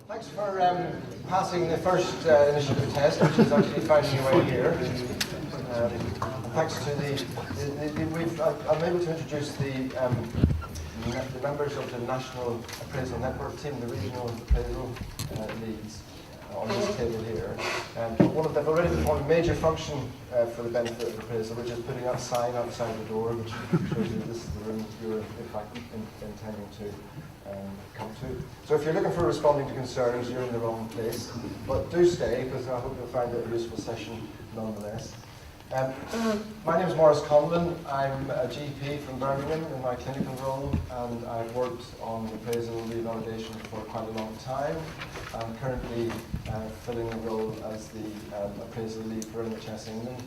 Thanks for passing the first initiative test, which is actually finding your way here. Thanks to I'm able to introduce the members of the National Appraisal Network team, the regional appraisal leads on this table here. They've already performed a major function for the benefit of appraisal, which is putting that sign outside the door, which shows you that this is the room you're in fact intending to come to. So if you're looking for responding to concerns, you're in the wrong place. But do stay, because I hope you'll find it a useful session nonetheless. My name is Maurice Conlon. I'm a GP from Birmingham in my clinical role, and I've worked on appraisal revalidation for quite a long time. I'm currently filling the role as the appraisal lead for NHS England.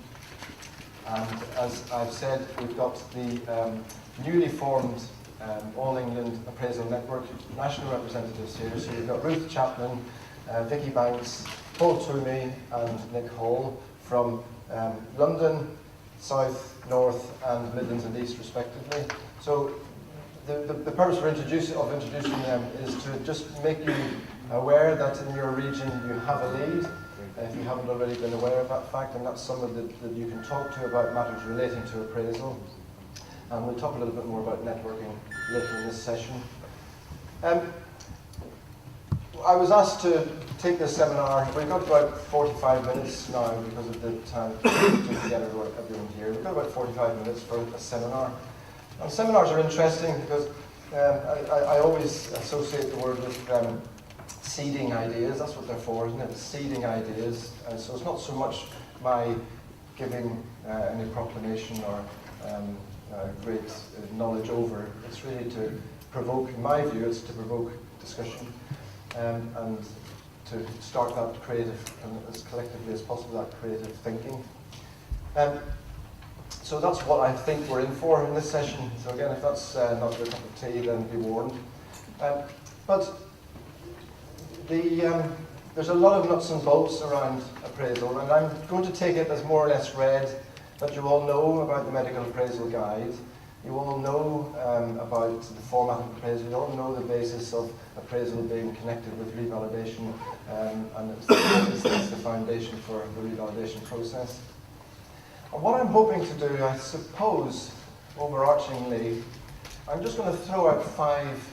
And as I've said, we've got the newly formed All England Appraisal Network national representatives here. So you've got Ruth Chapman, Vicky Banks, Paul Toomey, and Nick Hall from London, South, North, and Midlands and East, respectively. So the purpose of introducing them is to just make you aware that in your region you have a lead, if you haven't already been aware of that fact, and that's someone that you can talk to about matters relating to appraisal. And we'll talk a little bit more about networking later in this session. I was asked to take this seminar. We've got about 45 minutes now because of the time to get everyone here. We've got about 45 minutes for a seminar. And seminars are interesting because I always associate the word with seeding ideas. That's what they're for, isn't it? Seeding ideas. So it's not so much my giving any proclamation or great knowledge over. It's really to provoke, in my view, it's to provoke discussion. And to start that creative, and as collectively as possible, that creative thinking. So that's what I think we're in for in this session. So again, if that's not your cup of tea, then be warned. But there's a lot of nuts and bolts around appraisal, and I'm going to take it as more or less read that you all know about the Medical Appraisal Guide. You all know about the format of appraisal. You all know the basis of appraisal being connected with revalidation, and it's the foundation for the revalidation process. And what I'm hoping to do, I suppose, overarchingly, I'm just going to throw out 5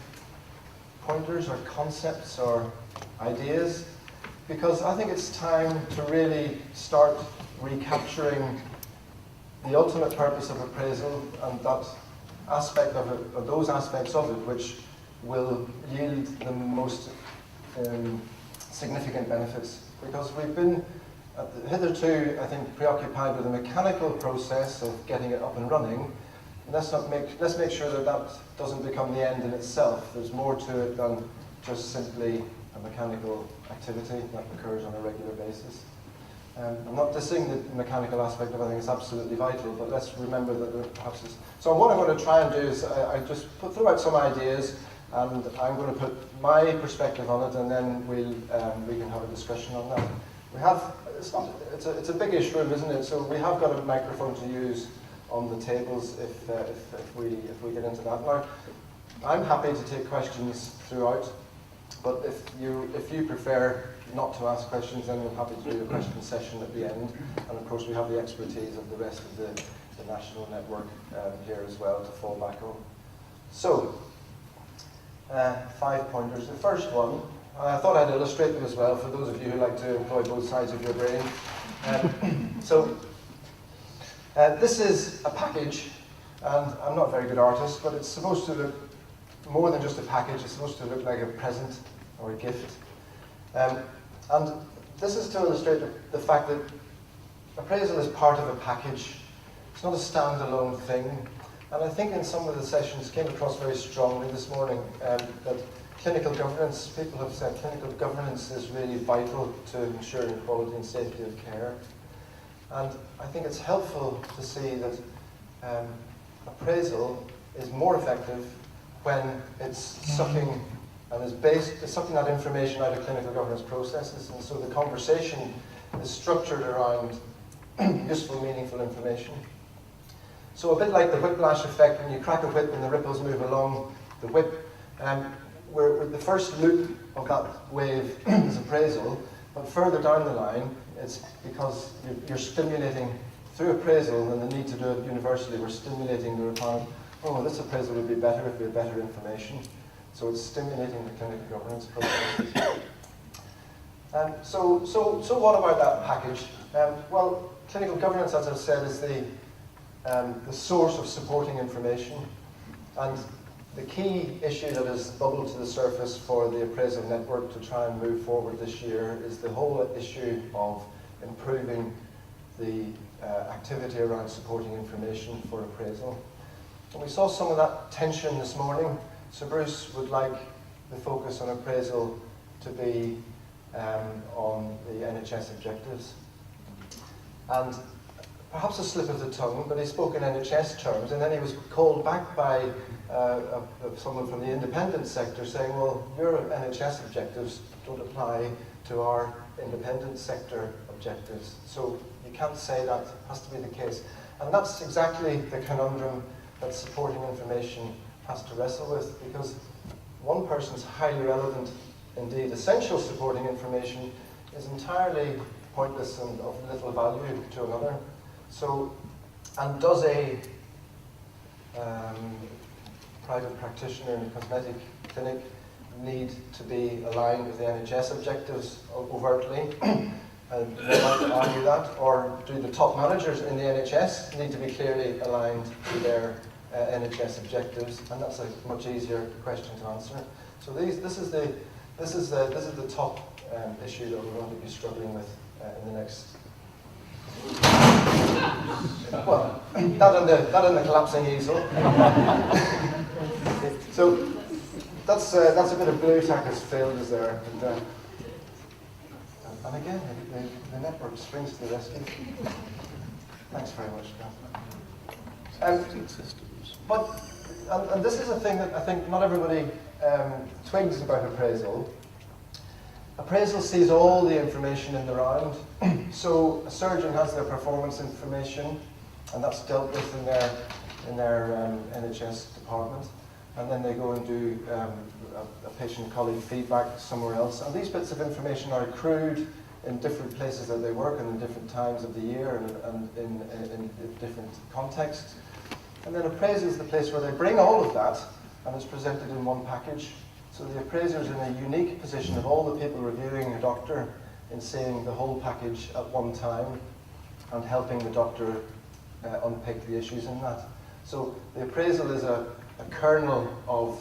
pointers or concepts or ideas, because I think it's time to really start recapturing the ultimate purpose of appraisal and that aspect of it, or those aspects of it, which will yield the most significant benefits. Because we've been hitherto, I think, preoccupied with the mechanical process of getting it up and running. Let's make sure that that doesn't become the end in itself. There's more to it than just simply a mechanical activity that occurs on a regular basis. I'm not dissing the mechanical aspect of it. I think it's absolutely vital, but let's remember that there perhaps is. So what I'm going to try and do is I just throw out some ideas, and I'm going to put my perspective on it, and then we can have a discussion on that. We have it's a biggish room, isn't it? So we have got a microphone to use on the tables if we get into that. Now, I'm happy to take questions throughout, but if you prefer not to ask questions, then we're happy to do a question session at the end. And of course we have the expertise of the rest of the national network here as well to fall back on. So, 5 pointers. The first one, I thought I'd illustrate them as well for those of you who like to employ both sides of your brain. This is a package, and I'm not a very good artist, but it's supposed to look more than just a package. It's supposed to look like a present or a gift. And this is to illustrate the fact that appraisal is part of a package. It's not a standalone thing. And I think in some of the sessions came across very strongly this morning that clinical governance, people have said clinical governance is really vital to ensuring quality and safety of care. And I think it's helpful to see that appraisal is more effective when it's sucking and is sucking that information out of clinical governance processes, and so the conversation is structured around useful, meaningful information. So a bit like the whiplash effect, when you crack a whip and the ripples move along the whip, we're the first loop of that wave is appraisal, but further down the line, it's because you're stimulating, through appraisal and the need to do it universally, we're stimulating the requirement, oh, this appraisal would be better if we had better information. So it's stimulating the clinical governance processes. So what about that package? Well, clinical governance, as I've said, is the source of supporting information. And the key issue that has bubbled to the surface for the appraisal network to try and move forward this year is the whole issue of improving the activity around supporting information for appraisal. And we saw some of that tension this morning. So Bruce would like the focus on appraisal to be on the NHS objectives. And perhaps a slip of the tongue, but he spoke in NHS terms, and then he was called back by someone from the independent sector saying, well, your NHS objectives don't apply to our independent sector objectives. So you can't say that has to be the case. And that's exactly the conundrum that supporting information has to wrestle with, because one person's highly relevant, indeed essential supporting information is entirely pointless and of little value to another. So, and does a private practitioner in a cosmetic clinic need to be aligned with the NHS objectives overtly? And they might argue that, or do the top managers in the NHS need to be clearly aligned to their NHS objectives? And that's a much easier question to answer. So this is the top issue that we're going to be struggling with in the next. Well, that and the collapsing easel. So that's a bit of blue tack has failed us there. And again, the network springs to the rescue. Thanks very much, But this is a thing that I think not everybody twigs about appraisal. Appraisal sees all the information in the round. So a surgeon has their performance information, and that's dealt with in their NHS department. And then they go and do a patient-colleague feedback somewhere else. And these bits of information are accrued in different places that they work and in different times of the year and in different contexts. And then appraisal is the place where they bring all of that and it's presented in one package. So the appraiser is in a unique position of all the people reviewing a doctor in seeing the whole package at one time and helping the doctor unpick the issues in that. So the appraisal is a kernel of,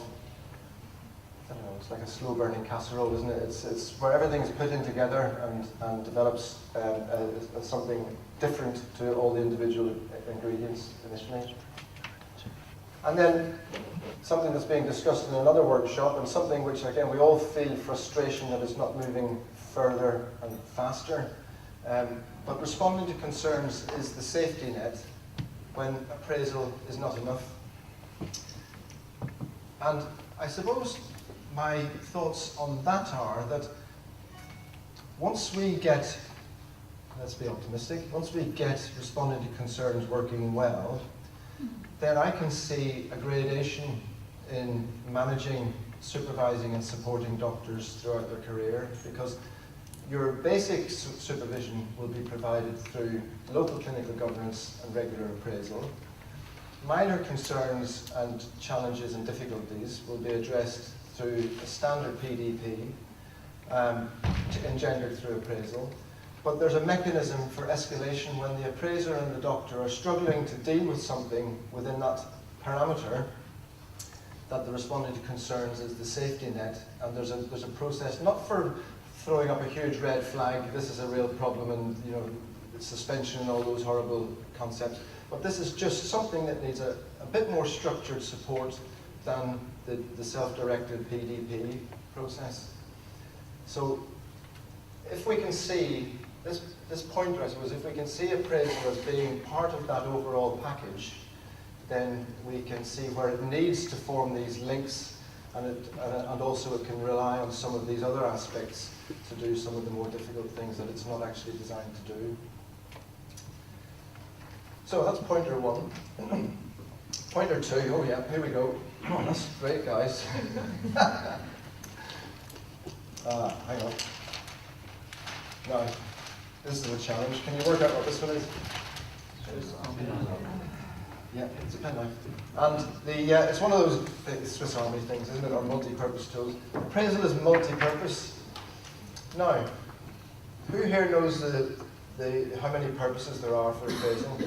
I don't know, it's like a slow-burning casserole, isn't it? It's where everything's put in together and develops something different to all the individual ingredients initially. And then something that's being discussed in another workshop, and something which, again, we all feel frustration that it's not moving further and faster. But responding to concerns is the safety net when appraisal is not enough. And I suppose my thoughts on that are that once we get, let's be optimistic, once we get responding to concerns working well, then I can see a gradation in managing, supervising and supporting doctors throughout their career, because your basic supervision will be provided through local clinical governance and regular appraisal. Minor concerns and challenges and difficulties will be addressed through a standard PDP, engendered through appraisal. But there's a mechanism for escalation when the appraiser and the doctor are struggling to deal with something within that parameter, that the responding to concerns is the safety net, and there's a process, not for throwing up a huge red flag, this is a real problem, and you know, suspension and all those horrible concepts, but this is just something that needs a bit more structured support than the self-directed PDP process. So if we can see, this pointer, I suppose, if we can see appraisal as being part of that overall package, then we can see where it needs to form these links, and also it can rely on some of these other aspects to do some of the more difficult things that it's not actually designed to do. So that's pointer one. Pointer two, oh yeah, here we go. Oh, that's great, guys. Hang on. Now, this is a challenge. Can you work out what this one is? Yeah, it's a penknife. And it's one of those Swiss Army things, isn't it, or multi-purpose tools. Appraisal is multi-purpose. Now, who here knows how many purposes there are for appraisal?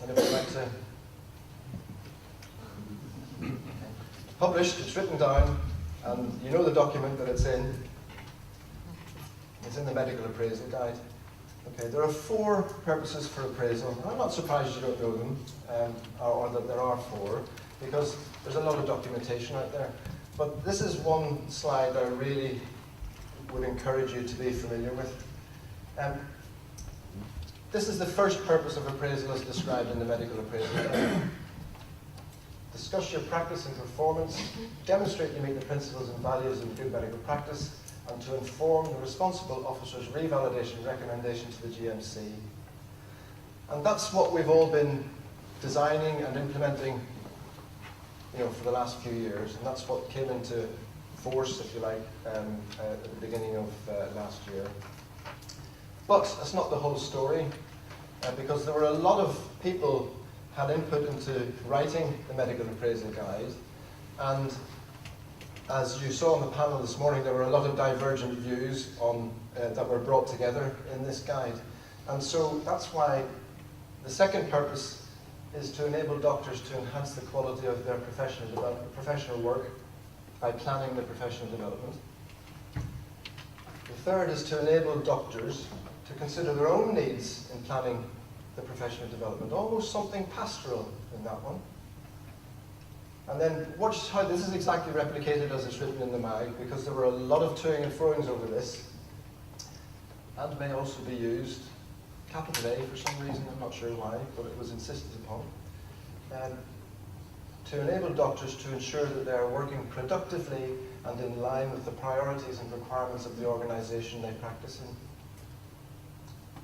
Anybody like to? Published, it's written down, and you know the document that it's in. It's in the medical appraisal guide. Okay, there are 4 purposes for appraisal. And I'm not surprised you don't know them, or that there are 4, because there's a lot of documentation out there. But this is one slide I really would encourage you to be familiar with. This is the first purpose of appraisal as described in the medical appraisal guide. Discuss your practice and performance, demonstrate you meet the principles and values of good medical practice, and to inform the responsible officer's revalidation recommendation to the GMC. And that's what we've all been designing and implementing, for the last few years, and that's what came into force, if you like, at the beginning of last year. But that's not the whole story, because there were a lot of people had input into writing the medical appraisal guide, and as you saw on the panel this morning, there were a lot of divergent views on, that were brought together in this guide. And so that's why the second purpose is to enable doctors to enhance the quality of their professional work by planning the professional development. The third is to enable doctors to consider their own needs in planning the professional development, almost something pastoral in that one. And then watch how this is exactly replicated as it's written in the mag, because there were a lot of toing and froings over this, and may also be used, capital A for some reason, I'm not sure why, but it was insisted upon, to enable doctors to ensure that they are working productively and in line with the priorities and requirements of the organisation they practice in.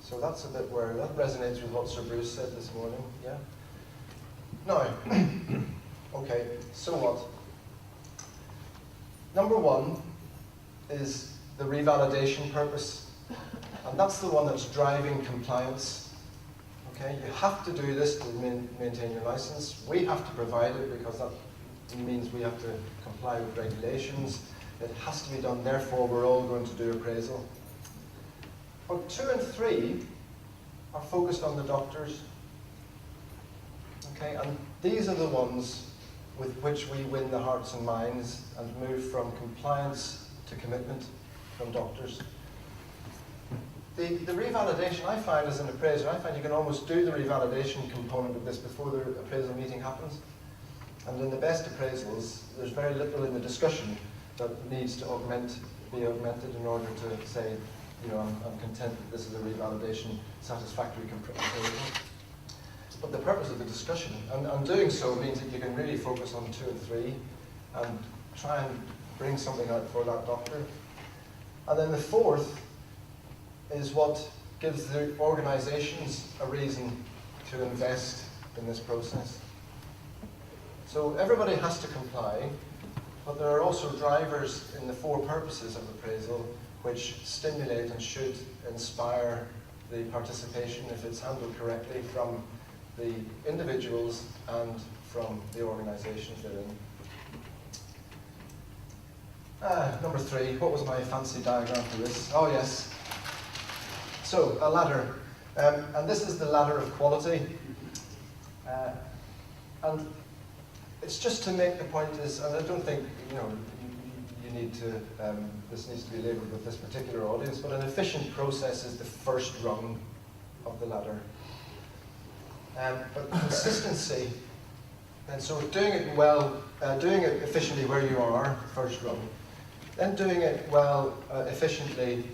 So that's a bit where that resonates with what Sir Bruce said this morning, yeah? Now, okay, so what? Number 1 is the revalidation purpose, and that's the one that's driving compliance. Okay, you have to do this to maintain your license. We have to provide it because that means we have to comply with regulations. It has to be done, therefore we're all going to do appraisal. But 2 and 3 are focused on the doctors. Okay, and these are the ones with which we win the hearts and minds and move from compliance to commitment from doctors. The revalidation, I find as an appraiser, I find you can almost do the revalidation component of this before the appraisal meeting happens. And in the best appraisals, there's very little in the discussion that needs to be augmented in order to say, I'm content that this is a revalidation satisfactory appraisal. But the purpose of the discussion, and doing so means that you can really focus on 2 and 3 and try and bring something out for that doctor. And then the 4th is what gives the organisations a reason to invest in this process. So everybody has to comply, but there are also drivers in the 4 purposes of appraisal which stimulate and should inspire the participation, if it's handled correctly, from the individuals and from the organisations they're in. Number 3, what was my fancy diagram for this? Oh yes. So, a ladder. And this is the ladder of quality. And it's just to make the point is, and I don't think, you need to, this needs to be labelled with this particular audience, but an efficient process is the first rung of the ladder. But consistency, and so doing it well, doing it efficiently where you are, first rung, then doing it well, efficiently,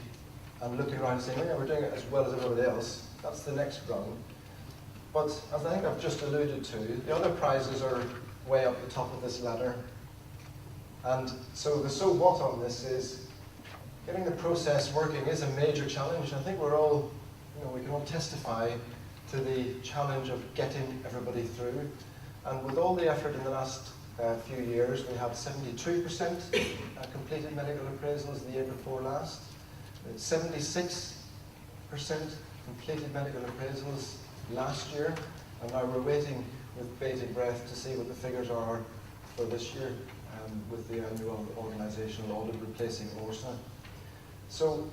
and looking around and saying, oh yeah, we're doing it as well as everybody else, that's the next rung. But as I think I've just alluded to, the other prizes are way up the top of this ladder. And so the so what on this is, getting the process working is a major challenge. I think we're all, we can all testify to the challenge of getting everybody through. And with all the effort in the last few years, we had 72% completed medical appraisals the year before last. 76% completed medical appraisals last year, and now we're waiting with bated breath to see what the figures are for this year with the annual organisational audit replacing ORSA. So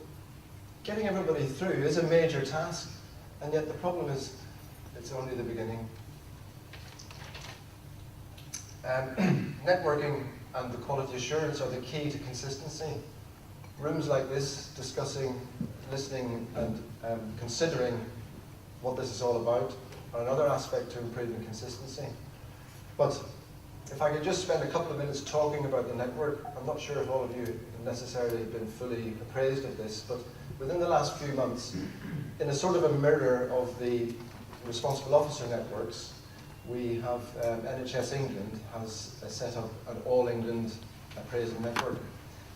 getting everybody through is a major task, and yet the problem is it's only the beginning. Networking and the quality assurance are the key to consistency. Rooms like this, discussing, listening and considering what this is all about, are another aspect to improving consistency. But if I could just spend a couple of minutes talking about the network, I'm not sure if all of you have necessarily been fully appraised of this, but within the last few months, in a sort of a mirror of the responsible officer networks, we have NHS England has set up an All England appraisal network.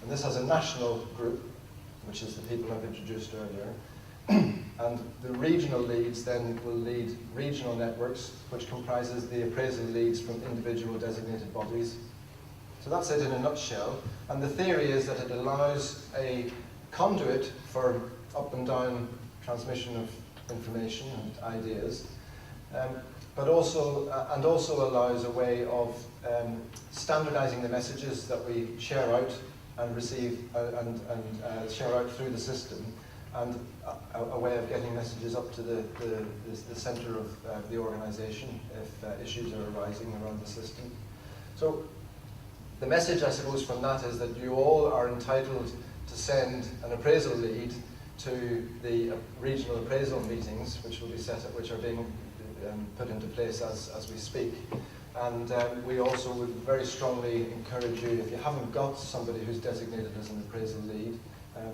And this has a national group, which is the people I've introduced earlier. And the regional leads then will lead regional networks, which comprises the appraisal leads from individual designated bodies. So that's it in a nutshell. And the theory is that it allows a conduit for up and down transmission of information and ideas, but also allows a way of standardizing the messages that we share out and receive and share out through the system, and a way of getting messages up to the center of the organization if issues are arising around the system. So the message, I suppose, from that is that you all are entitled to send an appraisal lead to the regional appraisal meetings, which will be set up, which are being put into place as we speak. And we also would very strongly encourage you, if you haven't got somebody who's designated as an appraisal lead,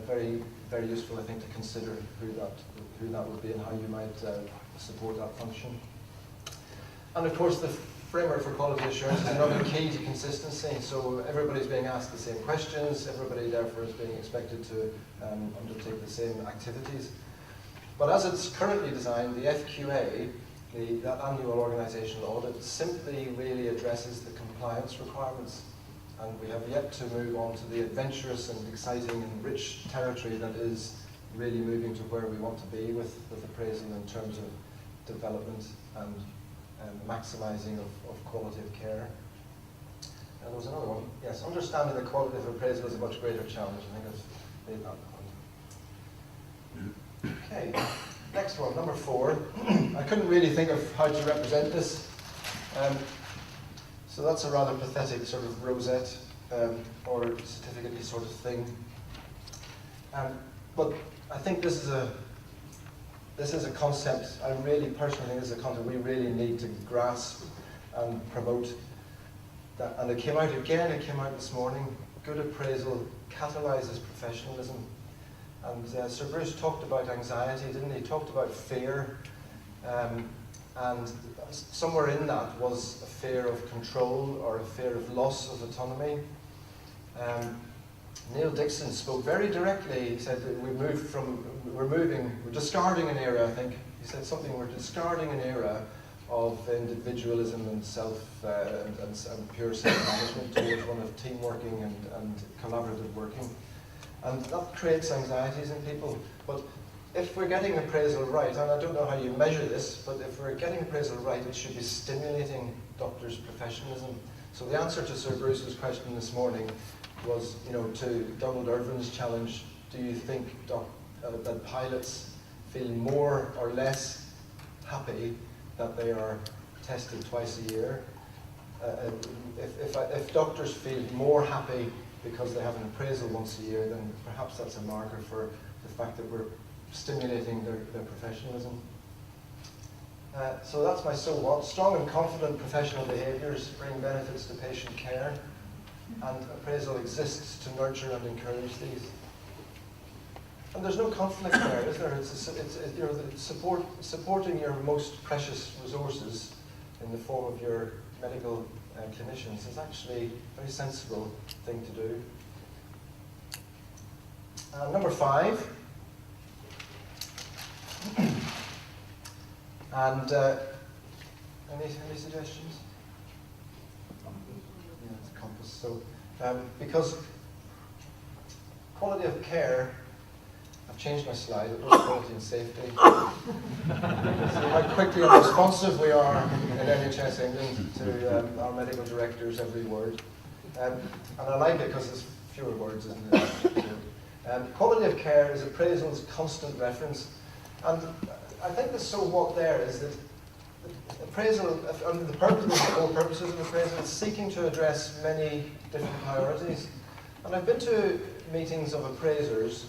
very, very useful, I think, to consider who that would be and how you might support that function. And of course, the framework for quality assurance is another key to consistency. So everybody's being asked the same questions, everybody therefore is being expected to undertake the same activities. But as it's currently designed, the FQA, that annual organisational audit, simply really addresses the compliance requirements. And we have yet to move on to the adventurous and exciting and rich territory that is really moving to where we want to be with appraisal in terms of development and maximising of quality of care. And there was another one. Yes, understanding the quality of appraisal is a much greater challenge. I think I've made that point. Okay, next one, number 4. I couldn't really think of how to represent this. So that's a rather pathetic sort of rosette or certificate-y sort of thing. But I think this is a concept, I really personally think this is a concept we really need to grasp and promote. And it came out again, it came out this morning. Good appraisal catalyzes professionalism. And Sir Bruce talked about anxiety, didn't he? He talked about fear. And somewhere in that was a fear of control or a fear of loss of autonomy. Neil Dixon spoke very directly. He said that we're discarding an era, I think. He said something, we're discarding an era of individualism and and pure self-management towards one of team working and collaborative working. And that creates anxieties in people. But if we're getting appraisal right, and I don't know how you measure this, but if we're getting appraisal right, it should be stimulating doctors' professionalism. So the answer to Sir Bruce's question this morning was, to Donald Irvin's challenge, do you think that pilots feel more or less happy that they are tested twice a year? If doctors feel more happy because they have an appraisal once a year, then perhaps that's a marker for the fact that we're stimulating their professionalism. So that's my so what. Strong and confident professional behaviours bring benefits to patient care, and appraisal exists to nurture and encourage these. And there's no conflict there, is there? It's supporting your most precious resources in the form of your medical clinicians is actually a very sensible thing to do. Number 5. And any suggestions? So, because quality of care, I've changed my slide, it was quality and safety. See how quickly and responsive we are in NHS England to our medical directors every word. And I like it because there's fewer words, isn't it? Quality of care is appraisal's constant reference. And I think the so what there is that appraisal, under the core purposes of appraisal, is seeking to address many different priorities. And I've been to meetings of appraisers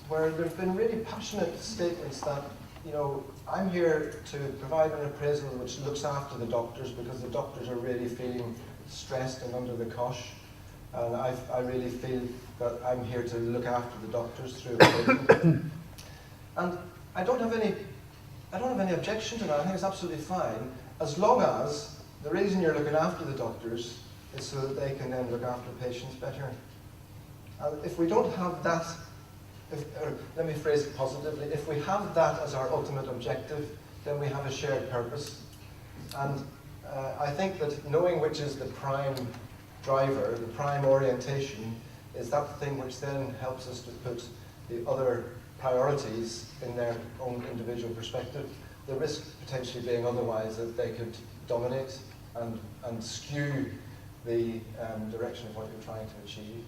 where there have been really passionate statements that, you know, I'm here to provide an appraisal which looks after the doctors because the doctors are really feeling stressed and under the cosh. And I really feel that I'm here to look after the doctors through appraisal. And I don't have any objection to that. I think it's absolutely fine, as long as the reason you're looking after the doctors is so that they can then look after patients better. And if we don't have that, let me phrase it positively, if we have that as our ultimate objective, then we have a shared purpose. And I think that knowing which is the prime driver, the prime orientation, is that thing which then helps us to put the other priorities in their own individual perspective. The risk potentially being otherwise that they could dominate and skew the direction of what you're trying to achieve.